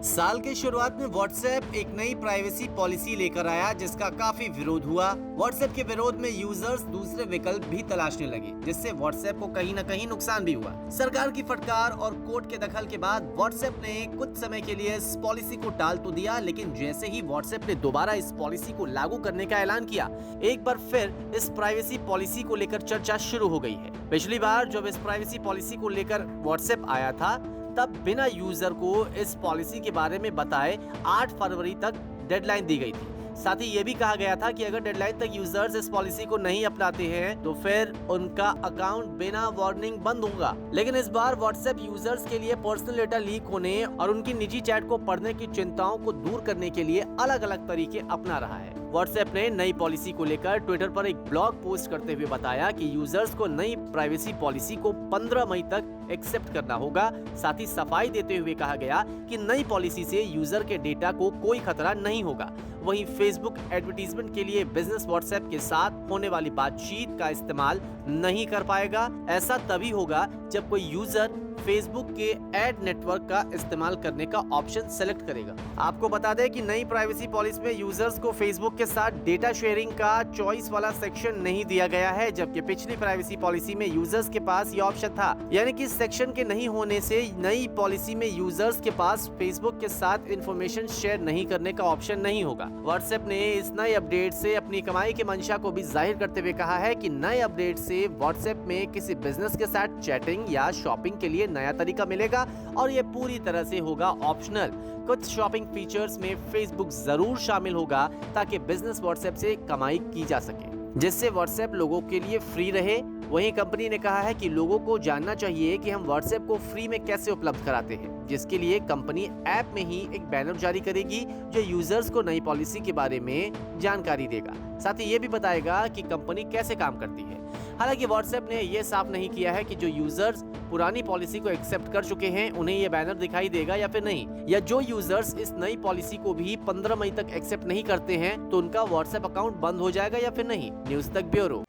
साल के शुरुआत में व्हाट्सएप एक नई प्राइवेसी पॉलिसी लेकर आया जिसका काफी विरोध हुआ। व्हाट्सएप के विरोध में यूजर्स दूसरे विकल्प भी तलाशने लगे, जिससे व्हाट्सएप को कहीं न कहीं नुकसान भी हुआ। सरकार की फटकार और कोर्ट के दखल के बाद व्हाट्सएप ने कुछ समय के लिए इस पॉलिसी को टाल तो दिया, लेकिन जैसे ही व्हाट्सएप ने दोबारा इस पॉलिसी को लागू करने का ऐलान किया, एक बार फिर इस प्राइवेसी पॉलिसी को लेकर चर्चा शुरू हो गई है। पिछली बार जब इस प्राइवेसी पॉलिसी को लेकर व्हाट्सएप आया था, तब बिना यूजर को इस पॉलिसी के बारे में बताए 8 फरवरी तक डेडलाइन दी गई थी। साथ ही ये भी कहा गया था कि अगर डेडलाइन तक यूजर्स इस पॉलिसी को नहीं अपनाते हैं तो फिर उनका अकाउंट बिना वार्निंग बंद होगा। लेकिन इस बार व्हाट्सएप यूजर्स के लिए पर्सनल डेटा लीक होने और उनकी निजी चैट को पढ़ने की चिंताओं को दूर करने के लिए अलग अलग तरीके अपना रहा है। व्हाट्सएप ने नई पॉलिसी को लेकर ट्विटर पर एक ब्लॉग पोस्ट करते हुए बताया कि यूजर्स को नई प्राइवेसी पॉलिसी को 15 मई तक एक्सेप्ट करना होगा। साथ ही सफाई देते हुए कहा गया कि नई पॉलिसी से यूजर के डेटा को कोई खतरा नहीं होगा। वहीं फेसबुक एडवर्टीजमेंट के लिए बिजनेस व्हाट्सएप के साथ होने वाली बातचीत का इस्तेमाल नहीं कर पाएगा। ऐसा तभी होगा जब कोई यूजर फेसबुक के एड नेटवर्क का इस्तेमाल करने का ऑप्शन सेलेक्ट करेगा। आपको बता दें कि नई प्राइवेसी पॉलिसी में यूजर्स को फेसबुक के साथ डेटा शेयरिंग का चॉइस वाला सेक्शन नहीं दिया गया है, जबकि पिछली प्राइवेसी पॉलिसी में यूजर्स के पास ये ऑप्शन था। यानी कि इस सेक्शन के नहीं होने से नई पॉलिसी में यूजर्स के पास फेसबुक के साथ इंफॉर्मेशन शेयर नहीं करने का ऑप्शन नहीं होगा। व्हाट्सएप ने इस नए अपडेट से अपनी कमाई की मंशा को भी जाहिर करते हुए कहा है कि नए अपडेट से व्हाट्सएप में किसी बिजनेस के साथ चैटिंग या शॉपिंग के लिए नया तरीका मिलेगा और ये पूरी तरह से होगा ऑप्शनल। कुछ शॉपिंग फीचर्स में फेसबुक जरूर शामिल होगा ताकि बिजनेस व्हाट्सएप से कमाई की जा सके, जिससे व्हाट्सएप लोगों के लिए फ्री रहे। वहीं कंपनी ने कहा है कि लोगों को जानना चाहिए कि हम व्हाट्सएप को फ्री में कैसे उपलब्ध कराते हैं, जिसके लिए कंपनी ऐप में ही एक बैनर जारी करेगी जो यूजर्स को नई पॉलिसी के बारे में जानकारी देगा। साथ ही ये भी बताएगा कि कंपनी कैसे काम करती है। हालांकि व्हाट्सएप ने यह साफ नहीं किया है कि जो यूजर्स पुरानी पॉलिसी को एक्सेप्ट कर चुके हैं उन्हें यह बैनर दिखाई देगा या फिर नहीं, या जो यूजर्स इस नई पॉलिसी को भी 15 मई तक एक्सेप्ट नहीं करते हैं तो उनका व्हाट्सएप अकाउंट बंद हो जाएगा या फिर नहीं। न्यूज़ तक ब्यूरो।